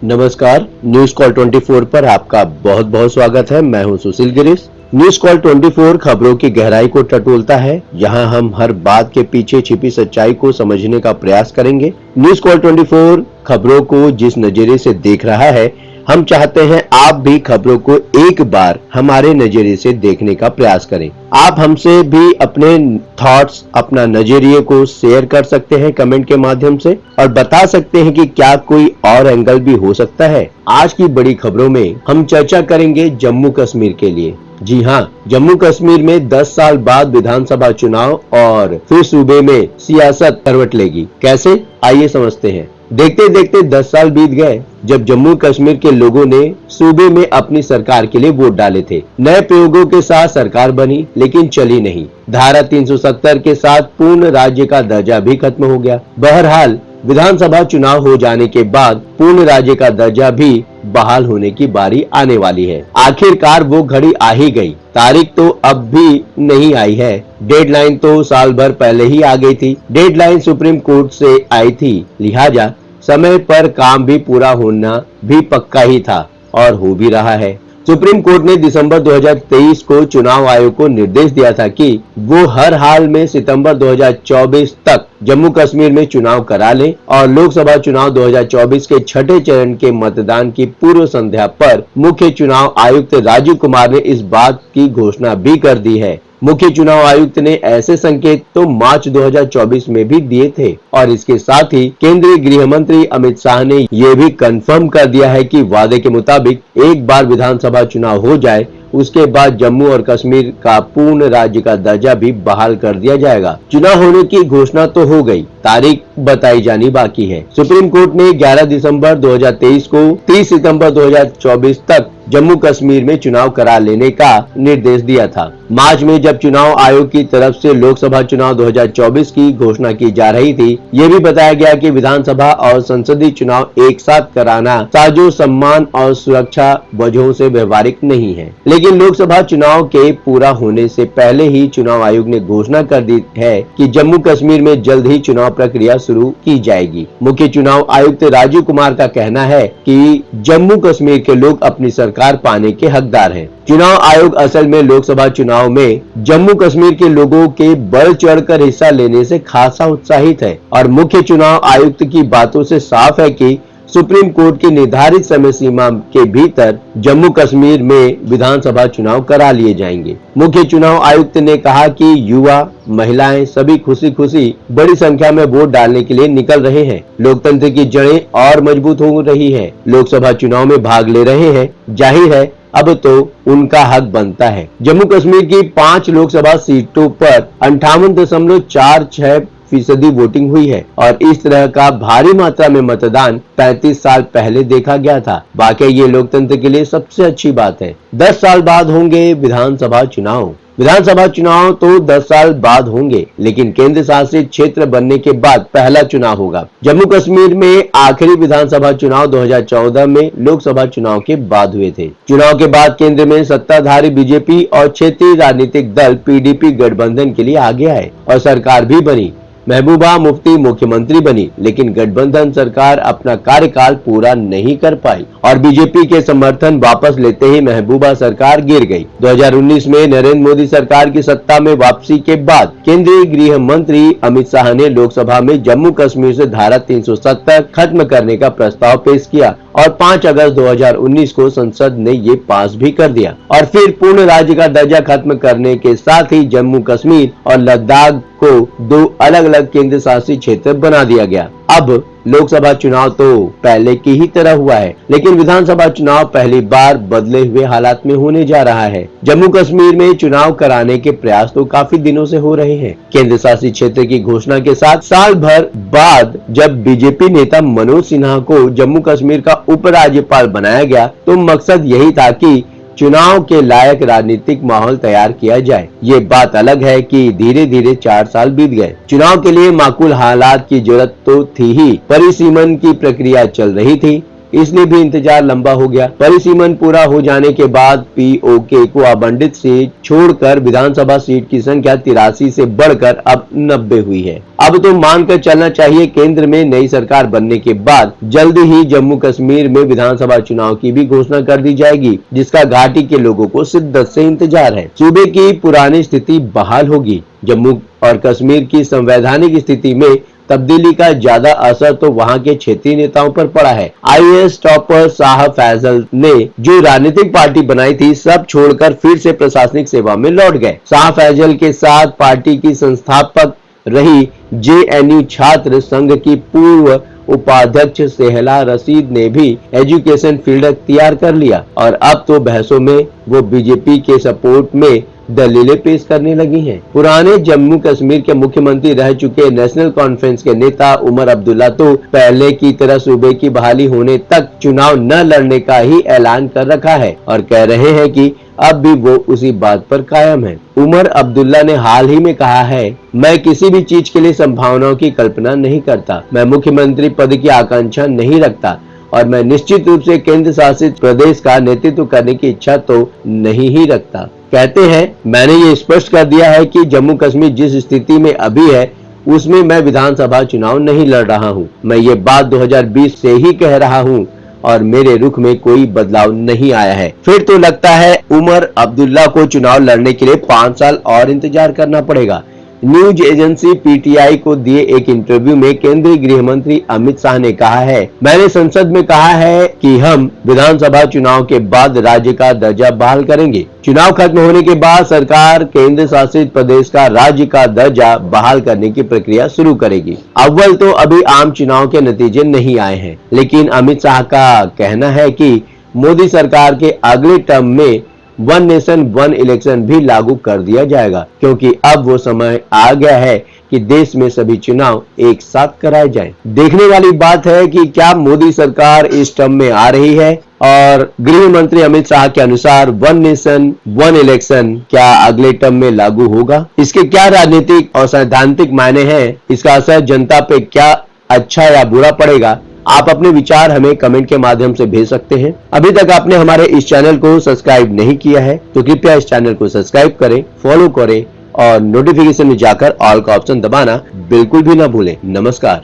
नमस्कार, news call 24 पर आपका बहुत बहुत स्वागत है। मैं हूं सुशील गिरीश। न्यूज कॉल 24 खबरों की गहराई को टटोलता है। यहां हम हर बात के पीछे छिपी सच्चाई को समझने का प्रयास करेंगे। न्यूज कॉल 24 खबरों को जिस नजरिए से देख रहा है, हम चाहते हैं आप भी खबरों को एक बार हमारे नजरिए से देखने का प्रयास करें। आप हमसे भी अपने थॉट्स, अपना नजरिए को शेयर कर सकते हैं कमेंट के माध्यम से और बता सकते हैं कि क्या कोई और एंगल भी हो सकता है। आज की बड़ी खबरों में हम चर्चा करेंगे जम्मू कश्मीर के लिए। जी हाँ, जम्मू कश्मीर में 10 साल बाद विधानसभा चुनाव और फिर सूबे में सियासत करवट लेगी। कैसे, आइए समझते हैं। देखते देखते 10 साल बीत गए जब जम्मू कश्मीर के लोगों ने सूबे में अपनी सरकार के लिए वोट डाले थे। नए प्रयोगों के साथ सरकार बनी, लेकिन चली नहीं। धारा 370 के साथ पूर्ण राज्य का दर्जा भी खत्म हो गया। बहरहाल विधानसभा चुनाव हो जाने के बाद पूर्ण राज्य का दर्जा भी बहाल होने की बारी आने वाली है। आखिरकार वो घड़ी आ ही गई। तारीख तो अब भी नहीं आई है। डेडलाइन तो साल भर पहले ही आ गई थी। डेडलाइन सुप्रीम कोर्ट से आई थी, लिहाजा समय पर काम भी पूरा होना भी पक्का ही था और हो भी रहा है। सुप्रीम कोर्ट ने दिसंबर 2023 को चुनाव आयोग को निर्देश दिया था कि वो हर हाल में सितंबर 2024 तक जम्मू कश्मीर में चुनाव करा ले और लोकसभा चुनाव 2024 के छठे चरण के मतदान की पूर्व संध्या पर मुख्य चुनाव आयुक्त राजीव कुमार ने इस बात की घोषणा भी कर दी है। मुख्य चुनाव आयुक्त ने ऐसे संकेत तो मार्च 2024 में भी दिए थे और इसके साथ ही केंद्रीय गृह मंत्री अमित शाह ने यह भी कंफर्म कर दिया है कि वादे के मुताबिक एक बार विधानसभा चुनाव हो जाए, उसके बाद जम्मू और कश्मीर का पूर्ण राज्य का दर्जा भी बहाल कर दिया जाएगा। चुनाव होने की घोषणा तो हो गई, तारीख बताई जानी बाकी है। सुप्रीम कोर्ट ने 11 दिसंबर 2023 को 30 सितंबर 2024 तक जम्मू कश्मीर में चुनाव करा लेने का निर्देश दिया था। मार्च में जब चुनाव आयोग की तरफ से लोकसभा चुनाव 2024 की घोषणा की जा रही थी, ये भी बताया गया कि विधानसभा और संसदीय चुनाव एक साथ कराना साजो सम्मान और सुरक्षा वजहों से व्यवहारिक नहीं है। लेकिन लोकसभा चुनाव के पूरा होने से पहले ही चुनाव आयोग ने घोषणा कर दी है कि जम्मू कश्मीर में जल्द ही चुनाव प्रक्रिया शुरू की जाएगी। मुख्य चुनाव आयुक्त राजीव कुमार का कहना है कि जम्मू कश्मीर के लोग अपनी सरकार पाने के हकदार हैं। चुनाव आयोग असल में लोकसभा चुनाव में जम्मू कश्मीर के लोगों के बढ़ चढ़कर हिस्सा लेने से खासा उत्साहित है और मुख्य चुनाव आयुक्त की बातों से साफ है कि सुप्रीम कोर्ट की निर्धारित समय सीमा के भीतर जम्मू कश्मीर में विधानसभा चुनाव करा लिए जाएंगे। मुख्य चुनाव आयुक्त ने कहा कि युवा, महिलाएं सभी खुशी खुशी बड़ी संख्या में वोट डालने के लिए निकल रहे हैं। लोकतंत्र की जड़ें और मजबूत हो रही है। लोकसभा चुनाव में भाग ले रहे हैं, जाहिर है अब तो उनका हक बनता है। जम्मू कश्मीर की 5 लोकसभा सीटों पर 58.46% वोटिंग हुई है और इस तरह का भारी मात्रा में मतदान 35 साल पहले देखा गया था। वाकई ये लोकतंत्र के लिए सबसे अच्छी बात है। 10 साल बाद होंगे विधानसभा चुनाव। विधानसभा चुनाव तो 10 साल बाद होंगे, लेकिन केंद्र शासित क्षेत्र बनने के बाद पहला चुनाव होगा। जम्मू कश्मीर में आखिरी विधानसभा चुनाव 2014 में लोकसभा चुनाव के बाद हुए थे। चुनाव के बाद केंद्र में सत्ताधारी बीजेपी और क्षेत्रीय राजनीतिक दल पीडीपी गठबंधन के लिए आगे आए और सरकार भी बनी। महबूबा मुफ्ती मुख्यमंत्री बनी, लेकिन गठबंधन सरकार अपना कार्यकाल पूरा नहीं कर पाई और बीजेपी के समर्थन वापस लेते ही महबूबा सरकार गिर गई। 2019 में नरेंद्र मोदी सरकार की सत्ता में वापसी के बाद केंद्रीय गृह मंत्री अमित शाह ने लोकसभा में जम्मू कश्मीर से धारा 370 खत्म करने का प्रस्ताव पेश किया और 5 अगस्त 2019 को संसद ने ये पास भी कर दिया और फिर पूर्ण राज्य का दर्जा खत्म करने के साथ ही जम्मू कश्मीर और लद्दाख को 2 अलग अलग केंद्र शासित क्षेत्र बना दिया गया। अब लोकसभा चुनाव तो पहले की ही तरह हुआ है, लेकिन विधानसभा चुनाव पहली बार बदले हुए हालात में होने जा रहा है। जम्मू कश्मीर में चुनाव कराने के प्रयास तो काफी दिनों से हो रहे हैं। केंद्र शासित क्षेत्र की घोषणा के साथ साल भर बाद जब बीजेपी नेता मनोज सिन्हा को जम्मू कश्मीर का उपराज्यपाल बनाया गया, तो मकसद यही था कि चुनाव के लायक राजनीतिक माहौल तैयार किया जाए। ये बात अलग है कि धीरे धीरे 4 साल बीत गए। चुनाव के लिए माकूल हालात की जरूरत तो थी ही, परिसीमन की प्रक्रिया चल रही थी। इसलिए भी इंतजार लंबा हो गया। परिसीमन पूरा हो जाने के बाद पीओके को आवंटित सीट छोड़कर विधानसभा सीट की संख्या 83 से बढ़कर अब 90 हुई है। अब तो मानकर चलना चाहिए केंद्र में नई सरकार बनने के बाद जल्द ही जम्मू कश्मीर में विधानसभा चुनाव की भी घोषणा कर दी जाएगी, जिसका घाटी के लोगों को शिद्दत से इंतजार है। सूबे की पुरानी स्थिति बहाल होगी। जम्मू और कश्मीर की संवैधानिक स्थिति में तब्दीली का ज्यादा असर तो वहां के क्षेत्रीय नेताओं पर पड़ा है। आईएएस टॉपर शाह फैसल ने जो राजनीतिक पार्टी बनाई थी, सब छोड़कर फिर से प्रशासनिक सेवा में लौट गए। शाह फैसल के साथ पार्टी की संस्थापक रही जेएनयू छात्र संघ की पूर्व उपाध्यक्ष सेहला रशीद ने भी एजुकेशन फील्ड अख्तियार कर लिया और अब तो बहसों में वो बीजेपी के सपोर्ट में दलीलें पेश करने लगी हैं। पुराने जम्मू कश्मीर के मुख्यमंत्री रह चुके नेशनल कॉन्फ्रेंस के नेता उमर अब्दुल्ला तो पहले की तरह सूबे की बहाली होने तक चुनाव न लड़ने का ही ऐलान कर रखा है और कह रहे हैं कि अब भी वो उसी बात पर कायम है। उमर अब्दुल्ला ने हाल ही में कहा है, मैं किसी भी चीज के लिए संभावनाओं की कल्पना नहीं करता, मैं मुख्यमंत्री पद की आकांक्षा नहीं रखता और मैं निश्चित रूप से केंद्र शासित प्रदेश का नेतृत्व करने की इच्छा तो नहीं ही रखता। कहते हैं, मैंने ये स्पष्ट कर दिया है कि जम्मू कश्मीर जिस स्थिति में अभी है उसमें मैं विधानसभा चुनाव नहीं लड़ रहा हूँ। मैं ये बात 2020 से ही कह रहा हूँ और मेरे रुख में कोई बदलाव नहीं आया है। फिर तो लगता है उमर अब्दुल्ला को चुनाव लड़ने के लिए 5 साल और इंतजार करना पड़ेगा। न्यूज एजेंसी पीटीआई को दिए एक इंटरव्यू में केंद्रीय गृह मंत्री अमित शाह ने कहा है, मैंने संसद में कहा है कि हम विधानसभा चुनाव के बाद राज्य का दर्जा बहाल करेंगे। चुनाव खत्म होने के बाद सरकार केंद्र शासित प्रदेश का राज्य का दर्जा बहाल करने की प्रक्रिया शुरू करेगी। अव्वल तो अभी आम चुनाव के नतीजे नहीं आए हैं, लेकिन अमित शाह का कहना है कि मोदी सरकार के अगले टर्म में 1 नेशन 1 इलेक्शन भी लागू कर दिया जाएगा, क्योंकि अब वो समय आ गया है कि देश में सभी चुनाव एक साथ कराए जाएं। देखने वाली बात है कि क्या मोदी सरकार इस टर्म में आ रही है और गृह मंत्री अमित शाह के अनुसार 1 नेशन 1 इलेक्शन क्या अगले टर्म में लागू होगा। इसके क्या राजनीतिक और सैद्धांतिक मायने हैं, इसका असर जनता पे क्या अच्छा या बुरा पड़ेगा, आप अपने विचार हमें कमेंट के माध्यम से भेज सकते हैं। अभी तक आपने हमारे इस चैनल को सब्सक्राइब नहीं किया है तो कृपया इस चैनल को सब्सक्राइब करें, फॉलो करें और नोटिफिकेशन में जाकर ऑल का ऑप्शन दबाना बिल्कुल भी ना भूलें। नमस्कार।